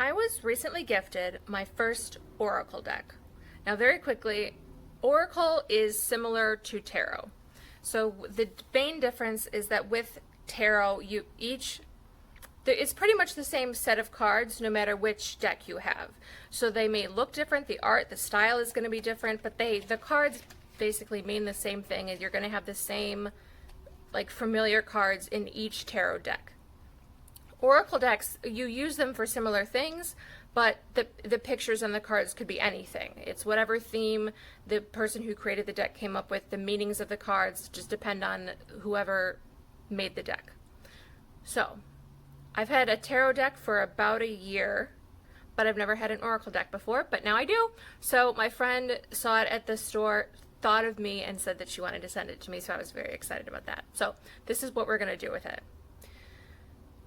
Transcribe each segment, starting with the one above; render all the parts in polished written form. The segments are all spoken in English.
I was recently gifted my first Oracle deck. Now, very quickly, Oracle is similar to Tarot. So the main difference is that with Tarot, it's pretty much the same set of cards no matter which deck you have. So they may look different, the art, the style is going to be different, but the cards basically mean the same thing, and you're going to have the same like familiar cards in each tarot deck. Oracle decks, you use them for similar things, but the pictures on the cards could be anything. It's whatever theme the person who created the deck came up with. The meanings of the cards just depend on whoever made the deck. So, I've had a tarot deck for about a year, but I've never had an Oracle deck before, but now I do. So my friend saw it at the store, thought of me, and said that she wanted to send it to me, so I was very excited about that. So this is what we're going to do with it.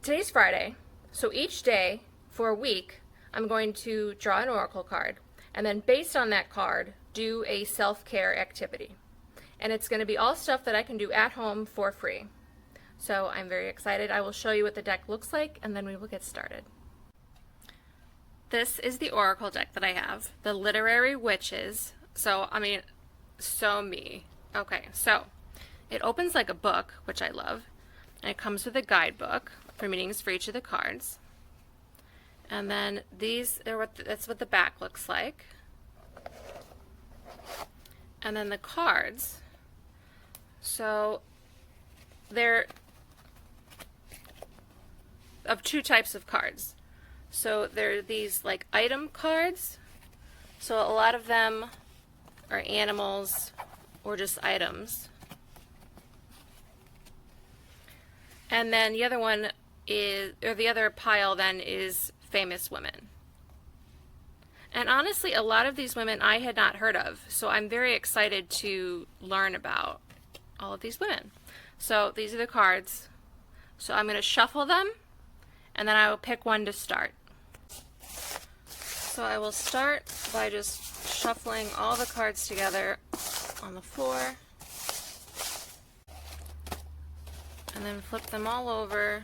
Today's Friday, so each day for a week, I'm going to draw an Oracle card, and then based on that card, do a self-care activity. And it's going to be all stuff that I can do at home for free. So I'm very excited. I will show you what the deck looks like, and then we will get started. This is the Oracle deck that I have, the Literary Witches. So, I mean, so me. Okay, so it opens like a book, which I love, and it comes with a guidebook for meanings for each of the cards. And then that's what the back looks like. And then the cards, so they're of two types of cards. So there are these like item cards. So a lot of them are animals or just items. And then the other one is, or the other pile then is famous women. And honestly, a lot of these women I had not heard of. So I'm very excited to learn about all of these women. So these are the cards. So I'm going to shuffle them, and then I will pick one to start. So I will start by just shuffling all the cards together on the floor, and then flip them all over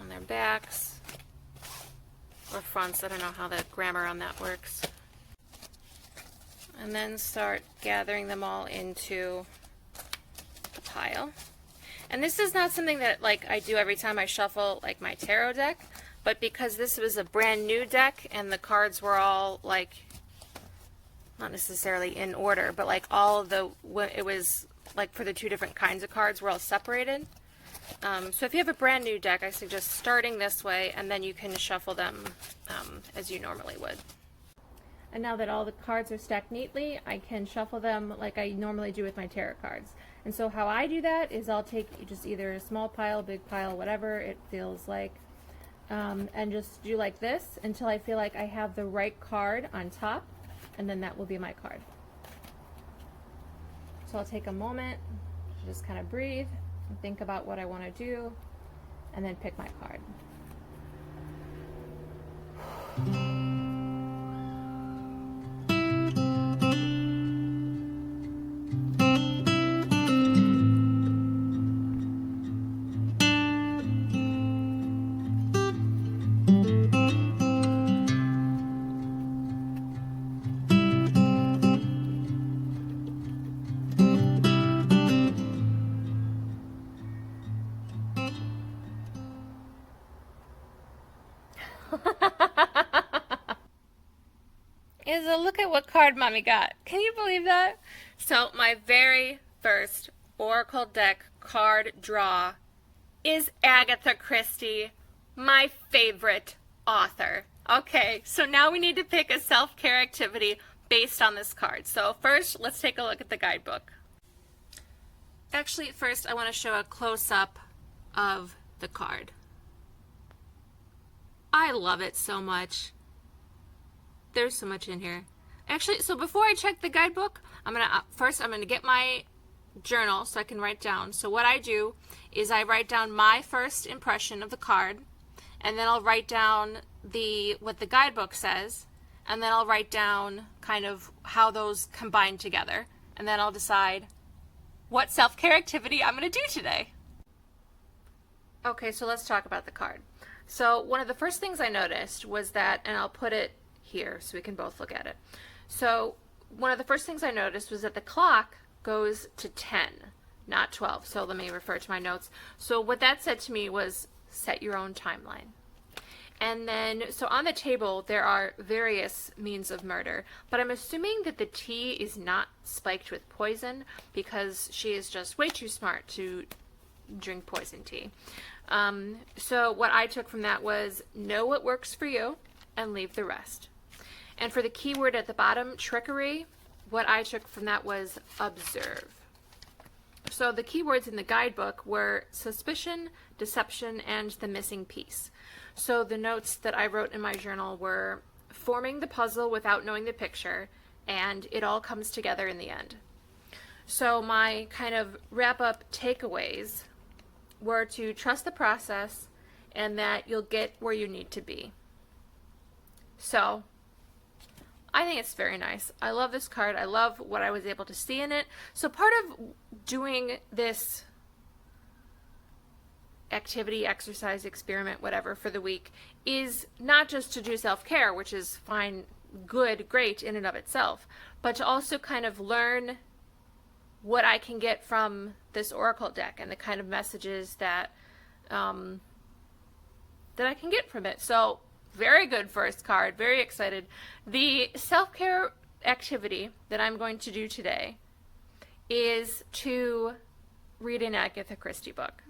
on their backs or fronts. I don't know how the grammar on that works. And then start gathering them all into the pile. And this is not something that like I do every time I shuffle like my tarot deck, but because this was a brand new deck and the cards were all like not necessarily in order, but like all of it was like for the two different kinds of cards were all separated. So if you have a brand new deck, I suggest starting this way, and then you can shuffle them as you normally would. And now that all the cards are stacked neatly, I can shuffle them like I normally do with my tarot cards. And so how I do that is I'll take just either a small pile, big pile, whatever it feels like, and just do like this until I feel like I have the right card on top, and then that will be my card. So I'll take a moment to just kind of breathe and think about what I want to do, and then pick my card. Is a look at what card Mommy got. Can you believe that? So my very first Oracle deck card draw is Agatha Christie, my favorite author. Okay, so now we need to pick a self-care activity based on this card. So first, let's take a look at the guidebook. Actually, first I want to show a close-up of the card. I love it so much. There's so much in here. Actually, so before I check the guidebook, I'm gonna get my journal so I can write down. So what I do is I write down my first impression of the card, and then I'll write down what the guidebook says, and then I'll write down kind of how those combine together, and then I'll decide what self-care activity I'm gonna do today. Okay, so let's talk about the card. So one of the first things I noticed was that, and I'll put it here so we can both look at it. So one of the first things I noticed was that the clock goes to 10, not 12. So let me refer to my notes. So what that said to me was set your own timeline. And then, so on the table, there are various means of murder, but I'm assuming that the tea is not spiked with poison because she is just way too smart to drink poison tea. So what I took from that was know what works for you and leave the rest. And for the keyword at the bottom, trickery, what I took from that was observe. So the keywords in the guidebook were suspicion, deception, and the missing piece. So the notes that I wrote in my journal were forming the puzzle without knowing the picture, and it all comes together in the end. So my kind of wrap-up takeaways were to trust the process and that you'll get where you need to be. So I think it's very nice. I love this card. I love what I was able to see in it. So part of doing this activity, exercise, experiment, whatever, for the week is not just to do self-care, which is fine, good, great in and of itself, but to also kind of learn what I can get from this oracle deck and the kind of messages that that I can get from it. So very good first card, very excited. The self-care activity that I'm going to do today is to read an Agatha Christie book.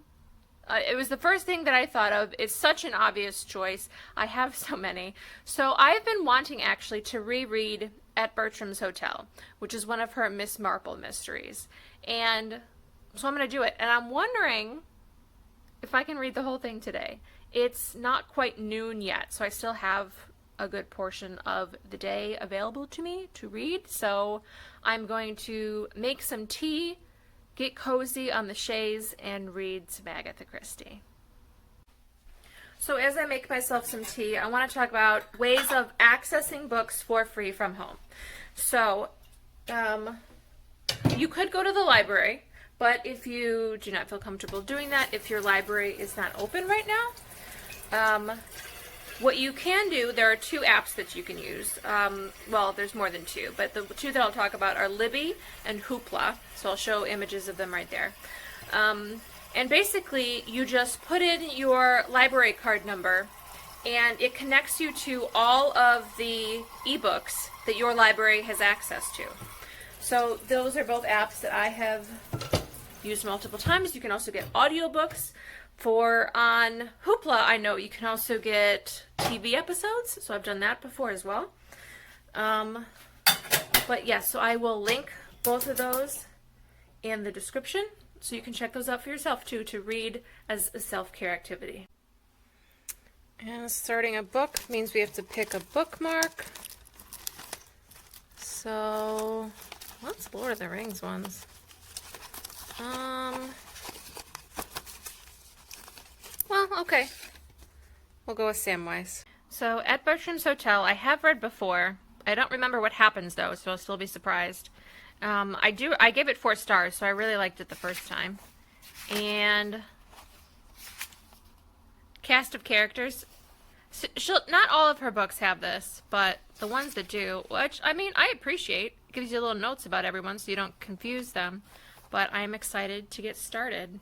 It was the first thing that I thought of. It's such an obvious choice. I have so many. So I've been wanting actually to reread At Bertram's Hotel, which is one of her Miss Marple mysteries. And so I'm going to do it. And I'm wondering if I can read the whole thing today. It's not quite noon yet, so I still have a good portion of the day available to me to read. So I'm going to make some tea, get cozy on the chaise, and read some Agatha Christie. So as I make myself some tea, I want to talk about ways of accessing books for free from home. So you could go to the library, but if you do not feel comfortable doing that, if your library is not open right now, what you can do, there are two apps that you can use. Well, there's more than two, but the two that I'll talk about are Libby and Hoopla. So I'll show images of them right there. And basically, you just put in your library card number, and it connects you to all of the ebooks that your library has access to. So those are both apps that I have used multiple times. You can also get audiobooks. On Hoopla, I know you can also get TV episodes, so I've done that before as well. But yes, so I will link both of those in the description, so you can check those out for yourself too, to read as a self-care activity. And starting a book means we have to pick a bookmark. So what's Lord of the Rings ones? Well, okay. We'll go with Samwise. So, At Bertram's Hotel, I have read before. I don't remember what happens, though, so I'll still be surprised. I gave it 4 stars, so I really liked it the first time. And cast of characters. Not all of her books have this, but the ones that do, which, I mean, I appreciate. It gives you little notes about everyone so you don't confuse them. But I'm excited to get started.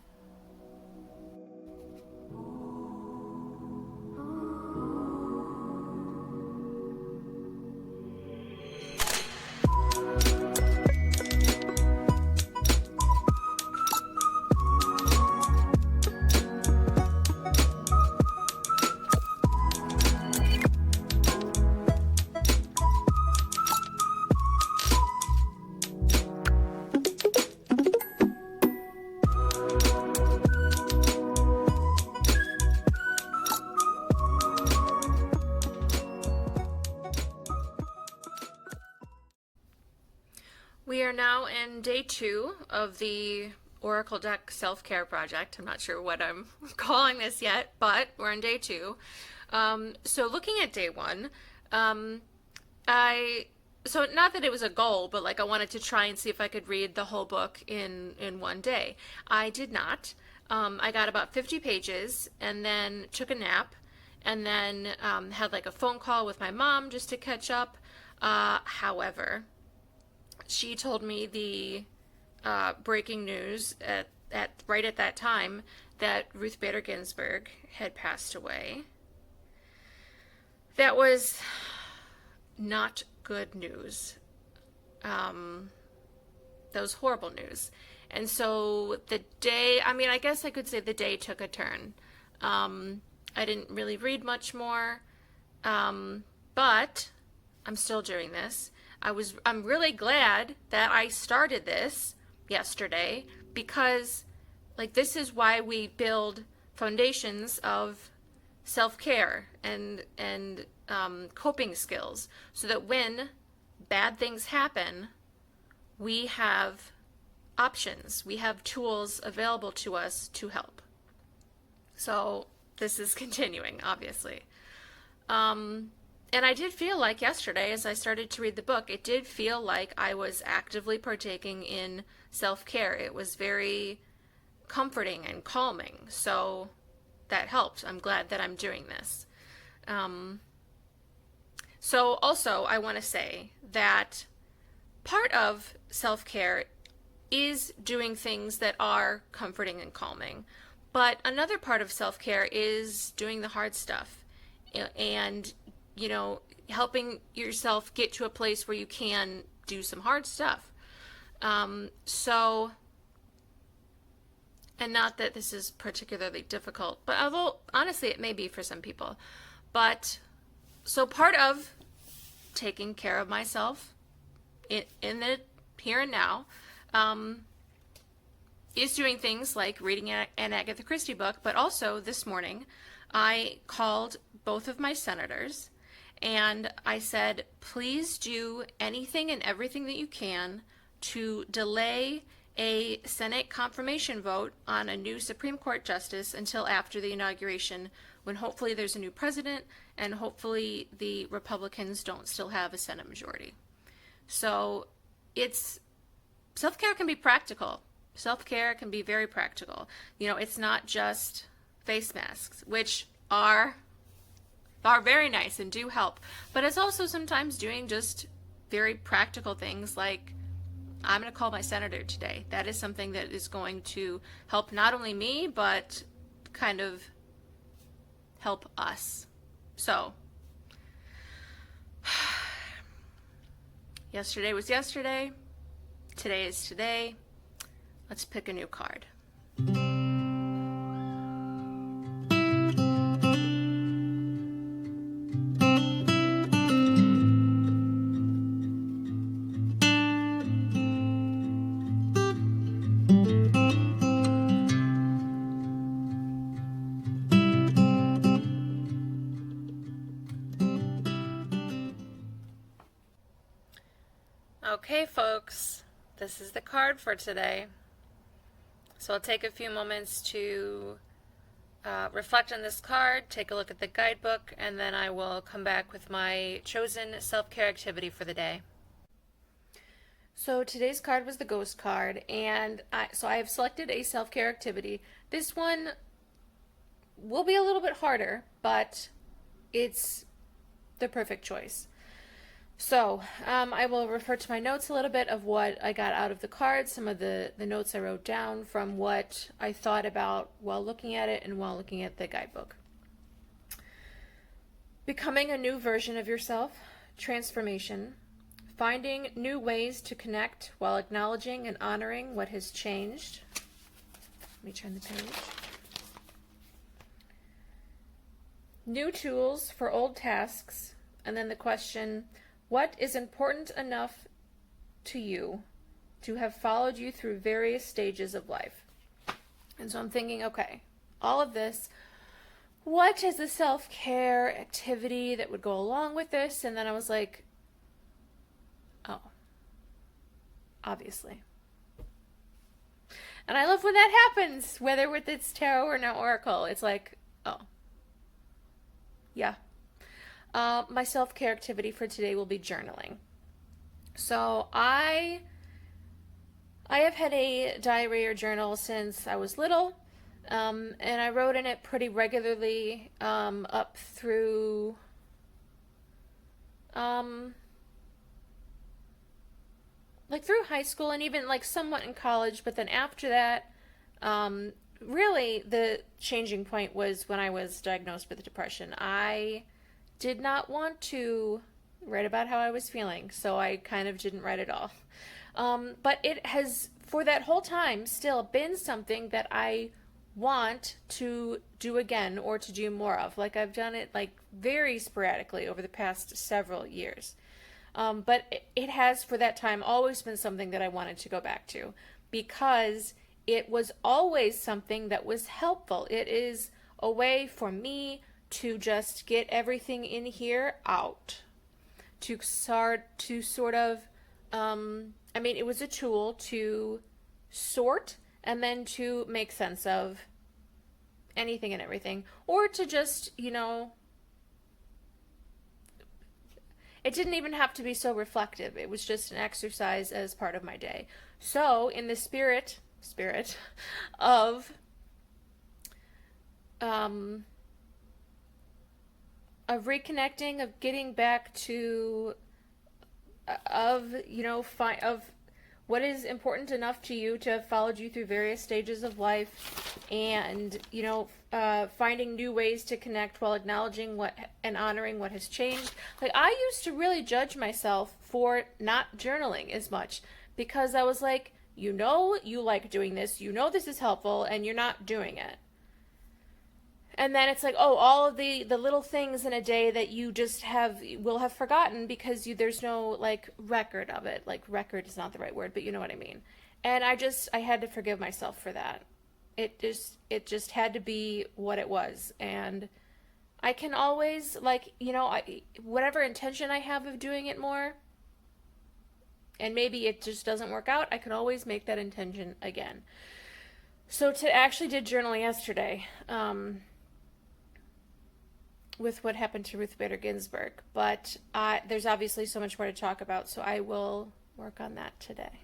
We are now in day 2 of the Oracle deck self-care project. I'm not sure what I'm calling this yet, but we're in day 2. So looking at day 1, so not that it was a goal, but like I wanted to try and see if I could read the whole book in one day. I did not. I got about 50 pages and then took a nap. and then had like a phone call with my mom just to catch up. However, she told me the breaking news right at that time that Ruth Bader Ginsburg had passed away. That was not good news. That was horrible news. And so the day, I mean, I guess I could say the day took a turn. I didn't really read much more, but I'm still doing this. I'm really glad that I started this yesterday, because like this is why we build foundations of self-care and coping skills, so that when bad things happen, we have options, we have tools available to us to help. So this is continuing, obviously. And I did feel like yesterday, as I started to read the book, it did feel like I was actively partaking in self-care. It was very comforting and calming. So that helped. I'm glad that I'm doing this. So also, I want to say that part of self-care is doing things that are comforting and calming. But another part of self-care is doing the hard stuff and, you know, helping yourself get to a place where you can do some hard stuff. So, and not that this is particularly difficult, but although honestly it may be for some people. But so part of taking care of myself in the here and now is doing things like reading an Agatha Christie book, but also this morning I called both of my senators and I said, please do anything and everything that you can to delay a Senate confirmation vote on a new Supreme Court justice until after the inauguration, when hopefully there's a new president and hopefully the Republicans don't still have a Senate majority. So self-care can be practical. Self-care can be very practical. You know, it's not just face masks, which are very nice and do help, but it's also sometimes doing just very practical things like, I'm going to call my senator today. That is something that is going to help not only me, but kind of help us. So, yesterday was yesterday. Today is today. Let's pick a new card. Okay, folks, this is the card for today. So I'll take a few moments to reflect on this card, take a look at the guidebook, and then I will come back with my chosen self-care activity for the day. So today's card was the Ghost card, and I have selected a self-care activity. This one will be a little bit harder, but it's the perfect choice. So I will refer to my notes a little bit of what I got out of the card, some of the notes I wrote down from what I thought about while looking at it and while looking at the guidebook. Becoming a new version of yourself, transformation, finding new ways to connect while acknowledging and honoring what has changed. Let me turn the page. New tools for old tasks, and then the question, what is important enough to you to have followed you through various stages of life? And so I'm thinking, okay, all of this, what is the self-care activity that would go along with this? And then I was like, oh, obviously. And I love when that happens, whether it's tarot or now oracle. It's like, oh, yeah. My self-care activity for today will be journaling. So I have had a diary or journal since I was little. And I wrote in it pretty regularly up through um, like through high school and even like somewhat in college. But then after that, really the changing point was when I was diagnosed with depression. I did not want to write about how I was feeling, so I kind of didn't write at all. But it has, for that whole time, still been something that I want to do again or to do more of. Like I've done it like very sporadically over the past several years. But it has, for that time, always been something that I wanted to go back to because it was always something that was helpful. It is a way for me to just get everything in here out, to start to sort of, I mean, it was a tool to sort and then to make sense of anything and everything, or to just, it didn't even have to be so reflective. It was just an exercise as part of my day. So, in the spirit of of reconnecting, of getting back to of what is important enough to you to have followed you through various stages of life, and finding new ways to connect while acknowledging what and honoring what has changed. Like I used to really judge myself for not journaling as much because I was like, you like doing this, this is helpful, and you're not doing it. And then it's like, oh, all of the little things in a day that you just will have forgotten because there's no like record of it. Like record is not the right word, but you know what I mean. And I had to forgive myself for that. It just had to be what it was. And I can always whatever intention I have of doing it more, and maybe it just doesn't work out, I can always make that intention again. So actually did journal yesterday. With what happened to Ruth Bader Ginsburg. But there's obviously so much more to talk about, so I will work on that today.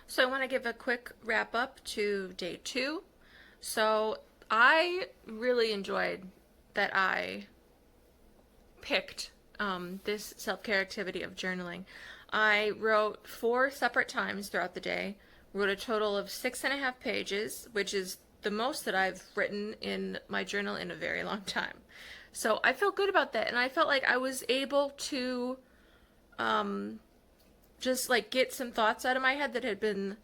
So I want to give a quick wrap up to day 2. So I really enjoyed that I picked this self-care activity of journaling. I wrote 4 separate times throughout the day, wrote a total of 6.5 pages, which is the most that I've written in my journal in a very long time. So I feel good about that, and I felt like I was able to just like get some thoughts out of my head that had been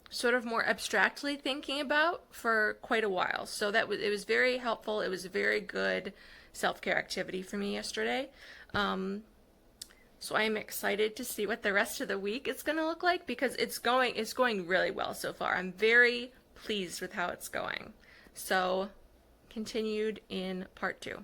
sort of more abstractly thinking about for quite a while. So it was very helpful. It was a very good self-care activity for me yesterday. So I am excited to see what the rest of the week is going to look like because it's going really well so far. I'm very pleased with how it's going. So continued in part 2.